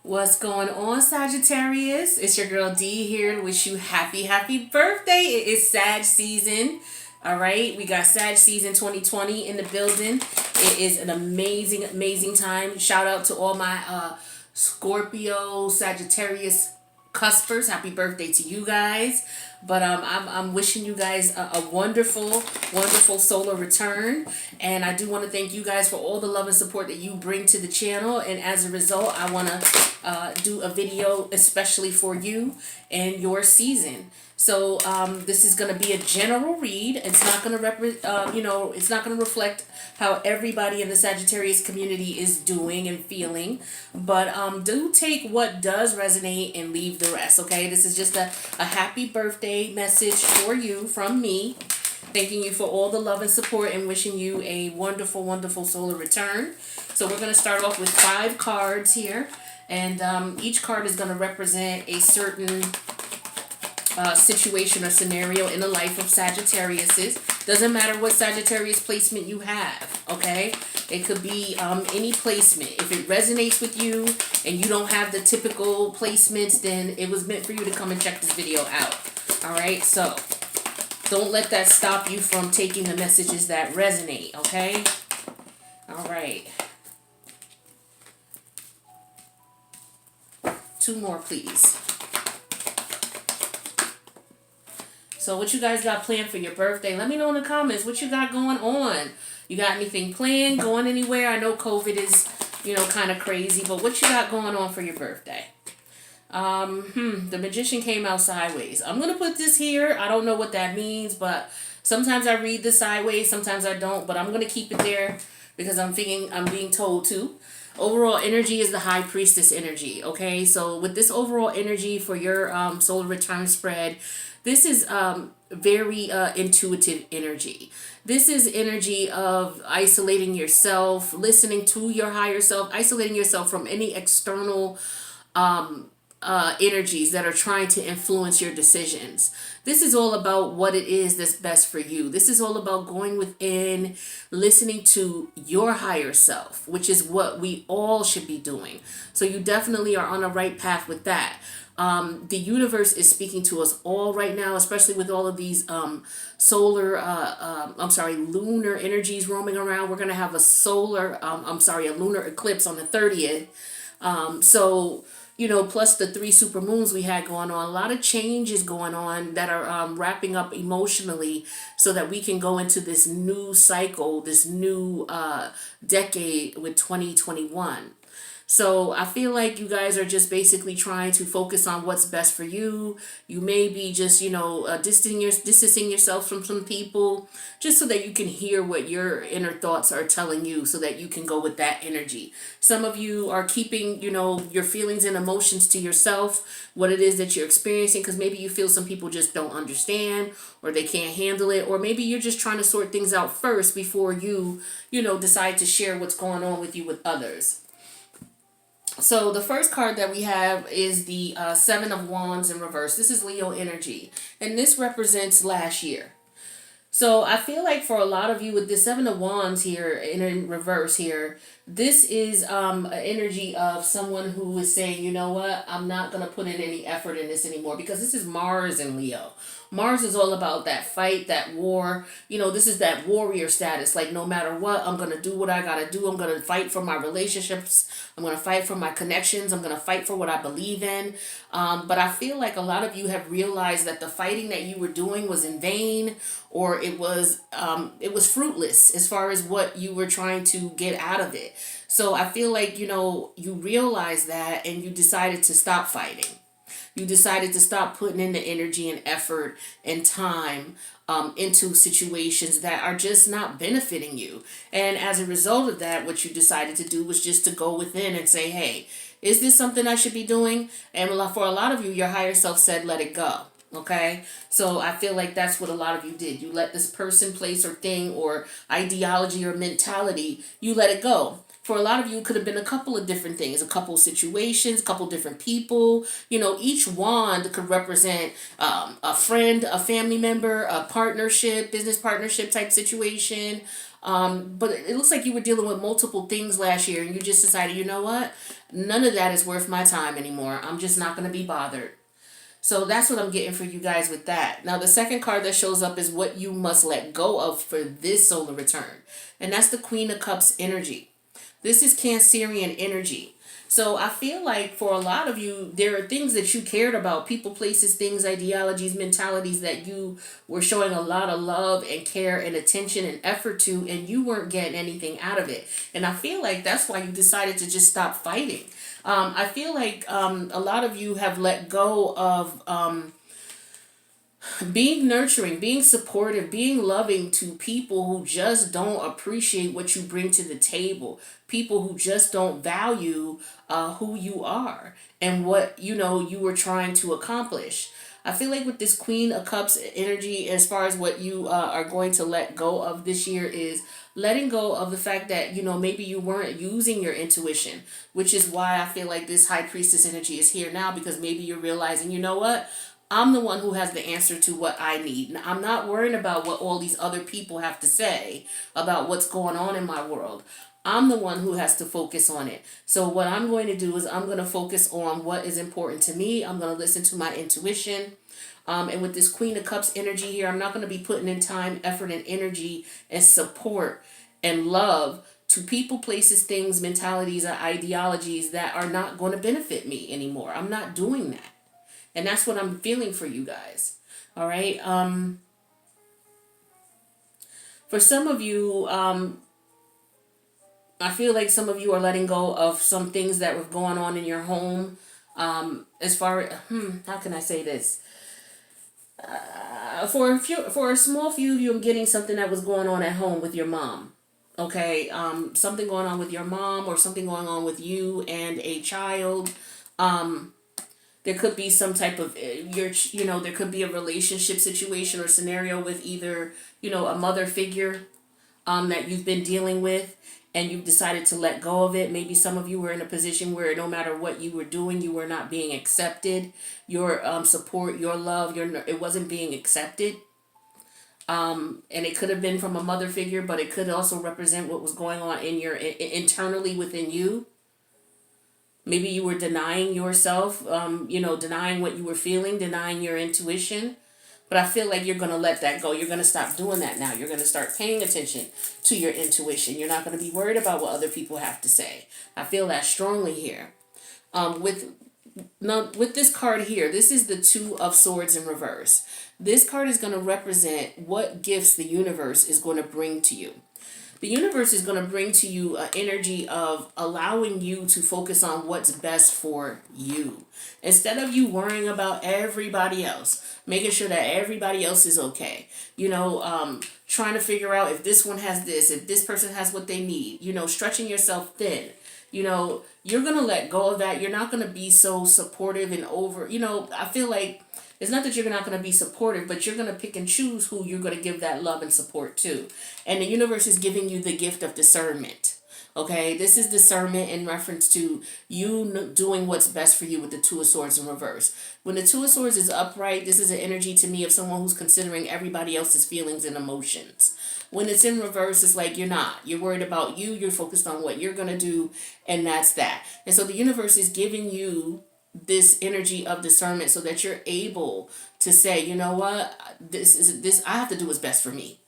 What's going on, Sagittarius? It's your girl D here to wish you happy birthday. It is Sag season. All right, we got Sag season 2020 in the building. It is an amazing time. Shout out to all my Scorpio, Sagittarius cuspers. Happy birthday to you guys. But I'm wishing you guys a wonderful solar return. And I do want to thank you guys for all the love and support that you bring to the channel. And as a result, I want to do a video especially for you and your season. So this is going to be a general read. It's not going to it's not going to reflect how everybody in the Sagittarius community is doing and feeling. But do take what does resonate and leave the rest. Okay, this is just a happy birthday message for you from me. Thanking you for all the love and support and wishing you a wonderful solar return. So we're going to start off with 5 cards here. And each card is going to represent a certain situation or scenario in the life of Sagittarius. Doesn't matter what Sagittarius placement you have, okay? It could be any placement. If it resonates with you and you don't have the typical placements, then it was meant for you to come and check this video out. All right, so don't let that stop you from taking the messages that resonate, okay? All right. 2 more, please. So what you guys got planned for your birthday? Let me know in the comments what you got going on. You got anything planned? Going anywhere? I know COVID is, kind of crazy, but what you got going on for your birthday? The Magician came out sideways. I'm going to put this here. I don't know what that means, but sometimes I read this sideways, sometimes I don't, but I'm going to keep it there because I'm being told to. Overall energy is the High Priestess energy, okay? So with this overall energy for your solar return spread, this is very intuitive energy. This is energy of isolating yourself, listening to your higher self, isolating yourself from any external energies that are trying to influence your decisions. This is all about what it is that's best for you. This is all about going within, listening to your higher self, which is what we all should be doing. So you definitely are on the right path with that. The universe is speaking to us all right now, especially with all of these lunar energies roaming around. We're going to have a lunar eclipse on the 30th. Plus the 3 super moons we had going on, a lot of changes going on that are wrapping up emotionally so that we can go into this new cycle, this new decade with 2021. So I feel like you guys are just basically trying to focus on what's best for you. You may be just, distancing yourself from some people just so that you can hear what your inner thoughts are telling you so that you can go with that energy. Some of you are keeping, your feelings and emotions to yourself, what it is that you're experiencing, because maybe you feel some people just don't understand or they can't handle it, or maybe you're just trying to sort things out first before you, decide to share what's going on with you with others. So the first card that we have is the 7 of Wands in reverse. This is Leo energy, and this represents last year. So I feel like for a lot of you with the 7 of Wands here in reverse here, this is an energy of someone who is saying, you know what, I'm not going to put in any effort in this anymore, because this is Mars in Leo. Mars is all about that fight, that war. This is that warrior status. Like, no matter what, I'm going to do what I got to do. I'm going to fight for my relationships. I'm going to fight for my connections. I'm going to fight for what I believe in. But I feel like a lot of you have realized that the fighting that you were doing was in vain, or it was fruitless as far as what you were trying to get out of it. So I feel like, you realized that and you decided to stop fighting. You decided to stop putting in the energy and effort and time into situations that are just not benefiting you. And as a result of that, what you decided to do was just to go within and say, hey, is this something I should be doing? And for a lot of you, your higher self said, let it go. Okay, so I feel like that's what a lot of you did. You let this person, place, or thing, or ideology or mentality, you let it go. For a lot of you, it could have been a couple of different things, a couple of situations, a couple of different people. Each wand could represent a friend, a family member, a partnership, business partnership type situation. But it looks like you were dealing with multiple things last year and you just decided, you know what? None of that is worth my time anymore. I'm just not going to be bothered. So that's what I'm getting for you guys with that. Now, the second card that shows up is what you must let go of for this solar return. And that's the Queen of Cups energy. This is Cancerian energy. So I feel like for a lot of you, there are things that you cared about, people, places, things, ideologies, mentalities that you were showing a lot of love and care and attention and effort to, and you weren't getting anything out of it. And I feel like that's why you decided to just stop fighting. I feel like a lot of you have let go of being nurturing, being supportive, being loving to people who just don't appreciate what you bring to the table. People who just don't value who you are and what you were trying to accomplish. I feel like with this Queen of Cups energy, as far as what you are going to let go of this year, is letting go of the fact that maybe you weren't using your intuition, which is why I feel like this High Priestess energy is here now, because maybe you're realizing, you know what? I'm the one who has the answer to what I need. Now, I'm not worrying about what all these other people have to say about what's going on in my world. I'm the one who has to focus on it. So what I'm going to do is I'm going to focus on what is important to me. I'm going to listen to my intuition. And with this Queen of Cups energy here, I'm not going to be putting in time, effort, and energy and support and love to people, places, things, mentalities, or ideologies that are not going to benefit me anymore. I'm not doing that. And that's what I'm feeling for you guys. All right. For some of you, I feel like some of you are letting go of some things that were going on in your home. As far as, how can I say this? For a small few of you, I'm getting something that was going on at home with your mom. Okay. Something going on with your mom, or something going on with you and a child. There could be some type of, there could be a relationship situation or scenario with either, a mother figure that you've been dealing with and you've decided to let go of it. Maybe some of you were in a position where no matter what you were doing, you were not being accepted. Your support, your love, it wasn't being accepted. And it could have been from a mother figure, but it could also represent what was going on in your internally within you. Maybe you were denying yourself, denying what you were feeling, denying your intuition. But I feel like you're going to let that go. You're going to stop doing that now. You're going to start paying attention to your intuition. You're not going to be worried about what other people have to say. I feel that strongly here. With this card here, this is the Two of Swords in reverse. This card is going to represent what gifts the universe is going to bring to you. The universe is going to bring to you an energy of allowing you to focus on what's best for you. Instead of you worrying about everybody else, making sure that everybody else is okay. Trying to figure out if this one has this, if this person has what they need, stretching yourself thin. You're going to let go of that. You're not going to be so supportive and over, I feel like it's not that you're not going to be supportive, but you're going to pick and choose who you're going to give that love and support to. And the universe is giving you the gift of discernment. Okay, this is discernment in reference to you doing what's best for you with the Two of Swords in reverse. When the Two of Swords is upright, this is an energy to me of someone who's considering everybody else's feelings and emotions. When it's in reverse, it's like you're not. You're worried about you. You're focused on what you're going to do, and that's that. And so the universe is giving you this energy of discernment so that you're able to say, you know what, this I have to do what's best for me.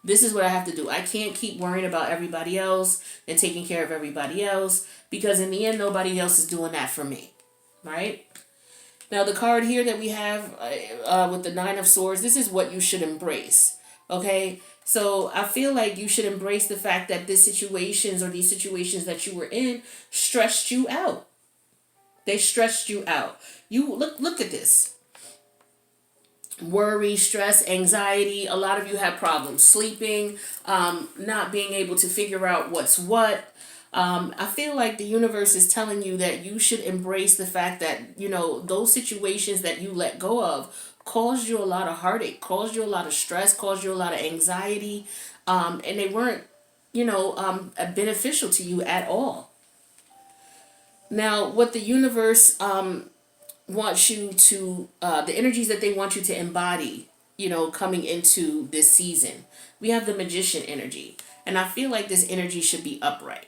This is what I have to do. I can't keep worrying about everybody else and taking care of everybody else, because in the end, nobody else is doing that for me. Right? Now, the card here that we have with the Nine of Swords, this is what you should embrace. Okay? So I feel like you should embrace the fact that these situations that you were in stressed you out. They stressed you out. You look at this. Worry, stress, anxiety. A lot of you have problems sleeping, not being able to figure out what's what. I feel like the universe is telling you that you should embrace the fact that, those situations that you let go of caused you a lot of heartache, caused you a lot of stress, caused you a lot of anxiety. And they weren't beneficial to you at all. Now, what the universe wants you to, the energies that they want you to embody, coming into this season, we have the Magician energy. And I feel like this energy should be upright.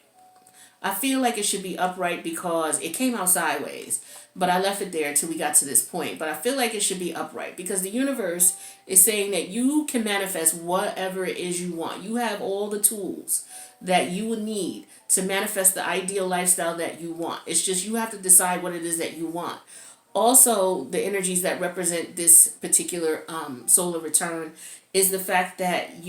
I feel like it should be upright because it came out sideways, but I left it there until we got to this point. But I feel like it should be upright because the universe is saying that you can manifest whatever it is you want. You have all the tools that you would need to manifest the ideal lifestyle that you want. It's just you have to decide what it is that you want. Also, the energies that represent this particular solar return is the fact that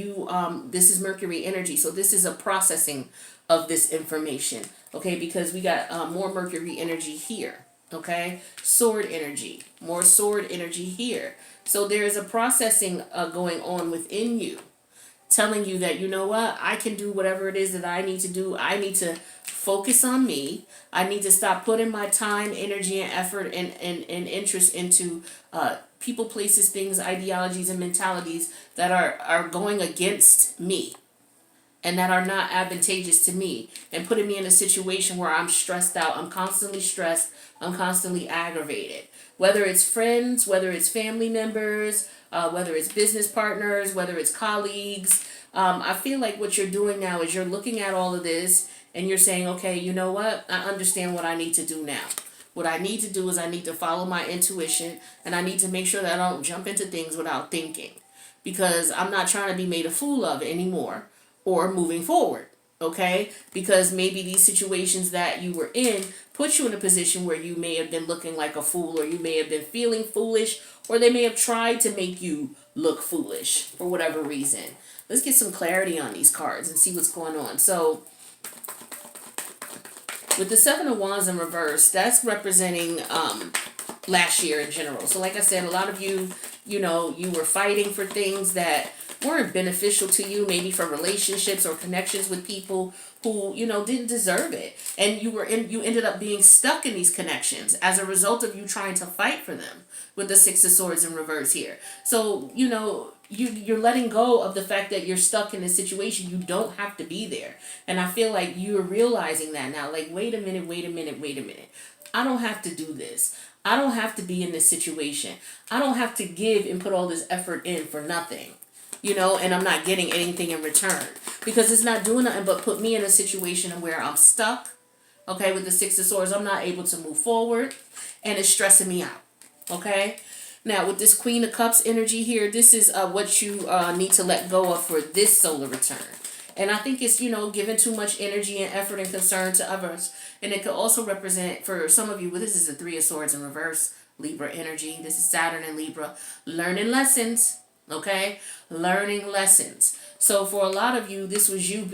this is Mercury energy. So this is a processing of this information, okay? Because we got more Mercury energy here, okay? Sword energy, more sword energy here. So there is a processing going on within you, telling you that, you know what, I can do whatever it is that I need to do. I need to focus on me. I need to stop putting my time, energy, and effort and interest into people, places, things, ideologies, and mentalities that are going against me and that are not advantageous to me, and putting me in a situation where I'm stressed out. I'm constantly stressed. I'm constantly aggravated. Whether it's friends, whether it's family members, whether it's business partners, whether it's colleagues. I feel like what you're doing now is you're looking at all of this and you're saying, okay, you know what? I understand what I need to do now. What I need to do is I need to follow my intuition, and I need to make sure that I don't jump into things without thinking, because I'm not trying to be made a fool of anymore or moving forward, okay? Because maybe these situations that you were in put you in a position where you may have been looking like a fool, or you may have been feeling foolish, or they may have tried to make you look foolish for whatever reason. Let's get some clarity on these cards and see what's going on. So with the Seven of Wands in reverse, that's representing last year in general. So like I said, a lot of you, you were fighting for things that weren't beneficial to you, maybe for relationships or connections with people who, didn't deserve it. And you ended up being stuck in these connections as a result of you trying to fight for them with the Six of Swords in reverse here. So, you're letting go of the fact that you're stuck in a situation. You don't have to be there. And I feel like you're realizing that now. Like, wait a minute. I don't have to do this. I don't have to be in this situation. I don't have to give and put all this effort in for nothing. And I'm not getting anything in return. Because it's not doing nothing but put me in a situation where I'm stuck. Okay, with the Six of Swords, I'm not able to move forward. And it's stressing me out. Okay? Now, with this Queen of Cups energy here, this is what you need to let go of for this solar return. And I think it's, giving too much energy and effort and concern to others. And it could also represent, for some of you, well, this is the Three of Swords in reverse, Libra energy. This is Saturn and Libra. Learning lessons, okay? Learning lessons. So for a lot of you, this was you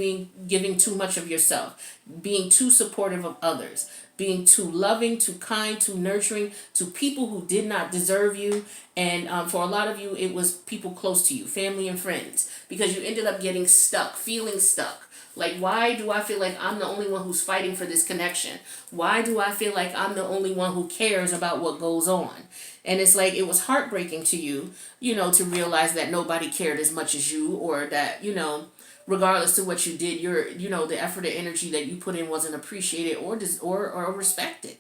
giving too much of yourself, being too supportive of others, being too loving, too kind, too nurturing to people who did not deserve you. And for a lot of you, it was people close to you, family and friends, because you ended up getting stuck, feeling stuck. Like, why do I feel like I'm the only one who's fighting for this connection? Why do I feel like I'm the only one who cares about what goes on? And it's like, it was heartbreaking to you, to realize that nobody cared as much as you, or that, regardless of what you did, the effort and energy that you put in wasn't appreciated or respected.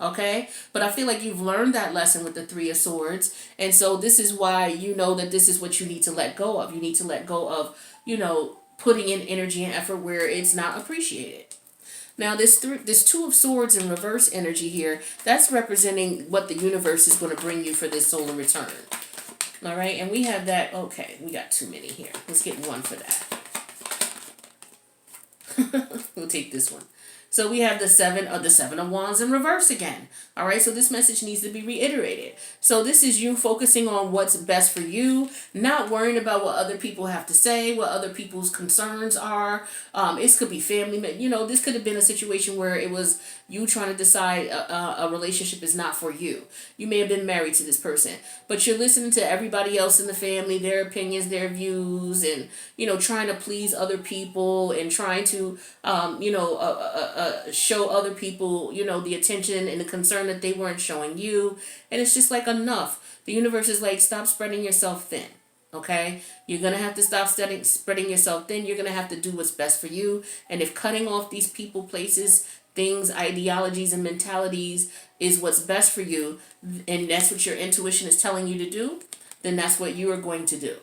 Okay? But I feel like you've learned that lesson with the Three of Swords. And so this is why you know that this is what you need to let go of. You need to let go of, putting in energy and effort where it's not appreciated. Now, this Two of Swords in reverse energy here, that's representing what the universe is going to bring you for this solar return. All right? And we have that. Okay, we got too many here. Let's get one for that. We'll take this one. So we have the Seven of Wands in reverse again. All right, so this message needs to be reiterated. So this is you focusing on what's best for you, not worrying about what other people have to say, what other people's concerns are. It could be family. This could have been a situation where it was you trying to decide a relationship is not for you. You may have been married to this person, but you're listening to everybody else in the family, their opinions, their views, and, trying to please other people and trying to, show other people, the attention and the concern that they weren't showing you. And it's just like, enough. The universe is like, stop spreading yourself thin. Okay, you're gonna have to stop spreading yourself thin. You're gonna have to do what's best for you. And if cutting off these people, places, things, ideologies, and mentalities is what's best for you, and that's what your intuition is telling you to do, then that's what you are going to do.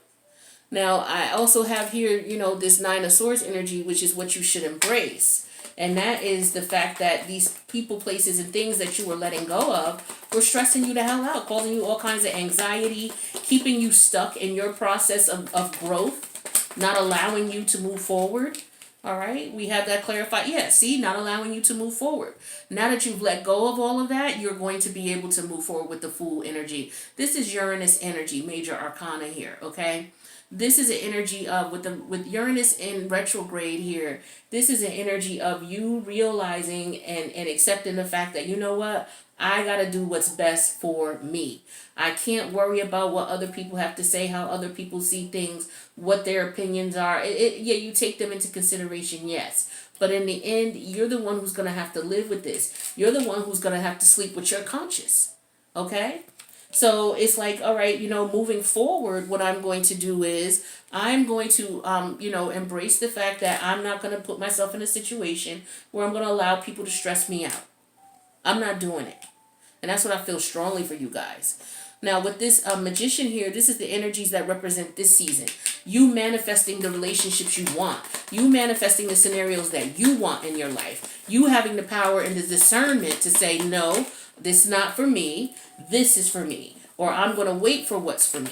Now, I also have here, this Nine of Swords energy, which is what you should embrace. And that is the fact that these people, places, and things that you were letting go of were stressing you the hell out, causing you all kinds of anxiety, keeping you stuck in your process of growth, not allowing you to move forward. All right, we have that clarified. Yeah, see, not allowing you to move forward. Now that you've let go of all of that, you're going to be able to move forward with the Fool energy. This is Uranus energy, major arcana here, okay? This is an energy of, with Uranus in retrograde here, this is an energy of you realizing and accepting the fact that, you know what, I got to do what's best for me. I can't worry about what other people have to say, how other people see things, what their opinions are. Yeah, you take them into consideration, yes. But in the end, you're the one who's going to have to live with this. You're the one who's going to have to sleep with your conscience. Okay? So it's like, all right, moving forward, what I'm going to do is I'm going to, embrace the fact that I'm not going to put myself in a situation where I'm going to allow people to stress me out. I'm not doing it. And that's what I feel strongly for you guys. Now, with this magician here, this is the energies that represent this season. You manifesting the relationships you want. You manifesting the scenarios that you want in your life. You having the power and the discernment to say, no, this is not for me. This is for me. Or I'm going to wait for what's for me.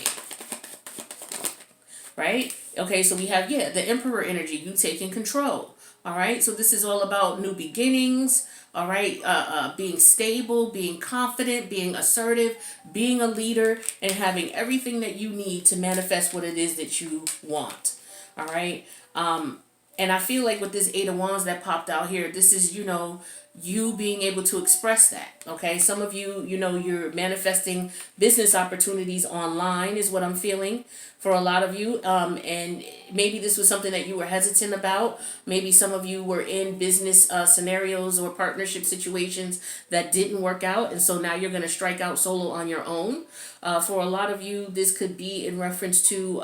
Right? Okay, so we have, the Emperor energy. You taking control. All right, so this is all about new beginnings. All right, being stable, being confident, being assertive, being a leader, and having everything that you need to manifest what it is that you want. All right, and I feel like with this Eight of Wands that popped out here, this is, you being able to express that. Okay, some of you, you're manifesting business opportunities online is what I'm feeling for a lot of you. And maybe this was something that you were hesitant about. Maybe some of you were in business scenarios or partnership situations that didn't work out. And so now you're going to strike out solo on your own. For a lot of you, this could be in reference to,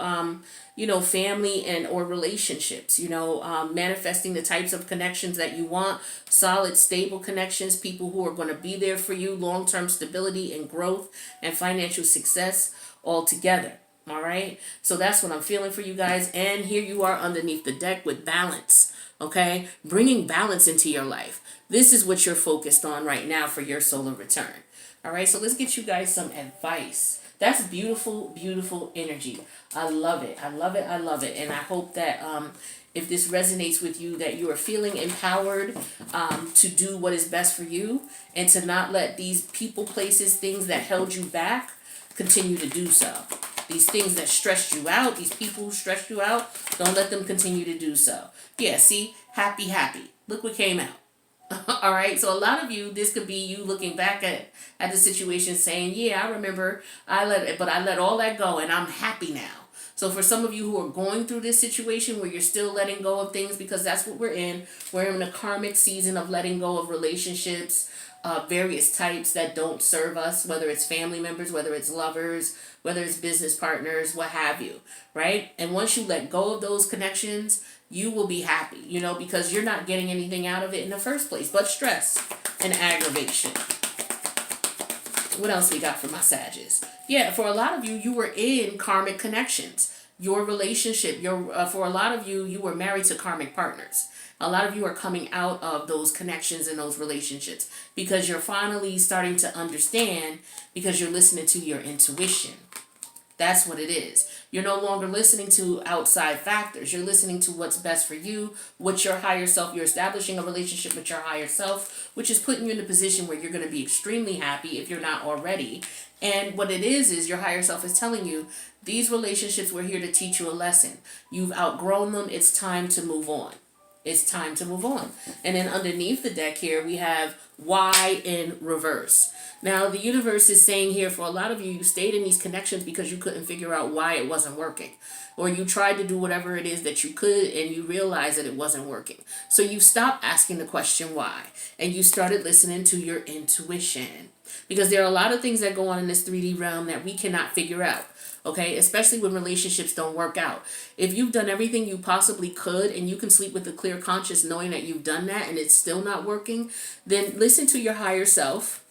family and or relationships, manifesting the types of connections that you want, solid, stable connections, people who are going to be there for you, long-term stability and growth and financial success all together. All right. So that's what I'm feeling for you guys. And here you are underneath the deck with balance. Okay. Bringing balance into your life. This is what you're focused on right now for your solar return. All right. So let's get you guys some advice. That's beautiful, beautiful energy. I love it. I love it. I love it. And I hope that if this resonates with you, that you are feeling empowered to do what is best for you and to not let these people, places, things that held you back continue to do so. These things that stressed you out, these people who stressed you out, don't let them continue to do so. Yeah, see? Happy, happy. Look what came out. All right, so a lot of you, this could be you looking back at the situation saying, yeah, I remember I let all that go and I'm happy now. So for some of you who are going through this situation where you're still letting go of things, because that's what we're in a karmic season of letting go of relationships, various types that don't serve us, whether it's family members, whether it's lovers, whether it's business partners, what have you, right? And once you let go of those connections, you will be happy, because you're not getting anything out of it in the first place but stress and aggravation. What else we got for my Sages? Yeah, for a lot of you, you were in karmic connections. Your relationship, for a lot of you, you were married to karmic partners. A lot of you are coming out of those connections and those relationships because you're finally starting to understand, because you're listening to your intuition. That's what it is. You're no longer listening to outside factors. You're listening to what's best for you, what's your higher self. You're establishing a relationship with your higher self, which is putting you in a position where you're going to be extremely happy if you're not already. And what it is your higher self is telling you, these relationships were here to teach you a lesson. You've outgrown them. It's time to move on. It's time to move on. And then underneath the deck here, we have Why in reverse. Now, the universe is saying here for a lot of you, you stayed in these connections because you couldn't figure out why it wasn't working. Or you tried to do whatever it is that you could and you realized that it wasn't working. So you stopped asking the question why and you started listening to your intuition. Because there are a lot of things that go on in this 3D realm that we cannot figure out. Okay, especially when relationships don't work out. If you've done everything you possibly could and you can sleep with a clear conscience knowing that you've done that and it's still not working, then listen to your higher self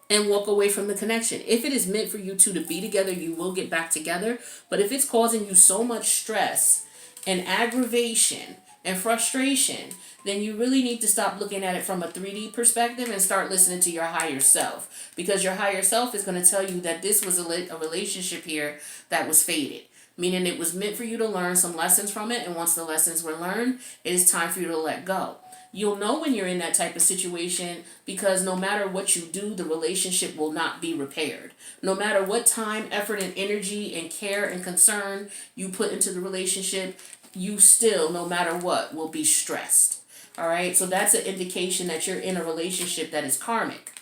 and walk away from the connection. If it is meant for you two to be together, you will get back together. But if it's causing you so much stress and aggravation and frustration, then you really need to stop looking at it from a 3D perspective and start listening to your higher self. Because your higher self is going to tell you that this was a relationship here that was fated. Meaning it was meant for you to learn some lessons from it. And once the lessons were learned, it is time for you to let go. You'll know when you're in that type of situation because no matter what you do, the relationship will not be repaired. No matter what time, effort, and energy and care and concern you put into the relationship, you still, no matter what, will be stressed. All right? So that's an indication that you're in a relationship that is karmic.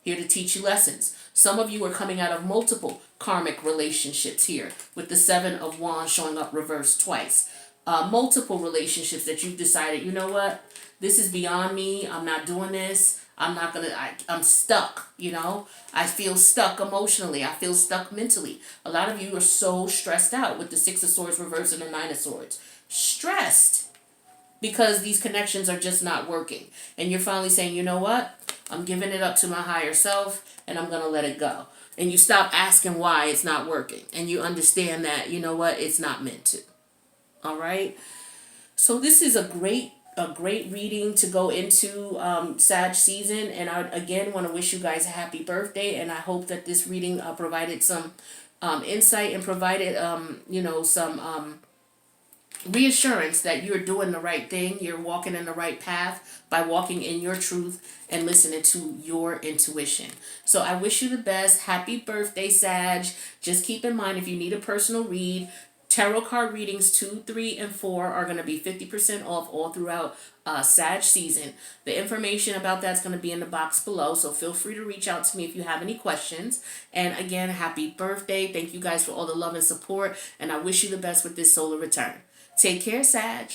Here to teach you lessons. Some of you are coming out of multiple karmic relationships here with the 7 of Wands showing up reversed twice. Multiple relationships that you've decided, you know what, this is beyond me. I'm not doing this. I'm stuck, you know. I feel stuck emotionally. I feel stuck mentally. A lot of you are so stressed out with the 6 of Swords reversed and the 9 of Swords. Stressed because these connections are just not working. And you're finally saying, you know what, I'm giving it up to my higher self and I'm going to let it go. And you stop asking why it's not working. And you understand that, you know what, it's not meant to. All right. So this is a great reading to go into Sag season. And I, again, want to wish you guys a happy birthday. And I hope that this reading provided some insight and provided, some reassurance that you're doing the right thing. You're walking in the right path by walking in your truth and listening to your intuition. So I wish you the best. Happy birthday, Sag. Just keep in mind, if you need a personal read, tarot card readings 2, 3, and 4 are going to be 50% off all throughout Sag season. The information about that's going to be in the box below, so feel free to reach out to me if you have any questions. And again, happy birthday. Thank you guys for all the love and support, and I wish you the best with this solar return. Take care, Sag.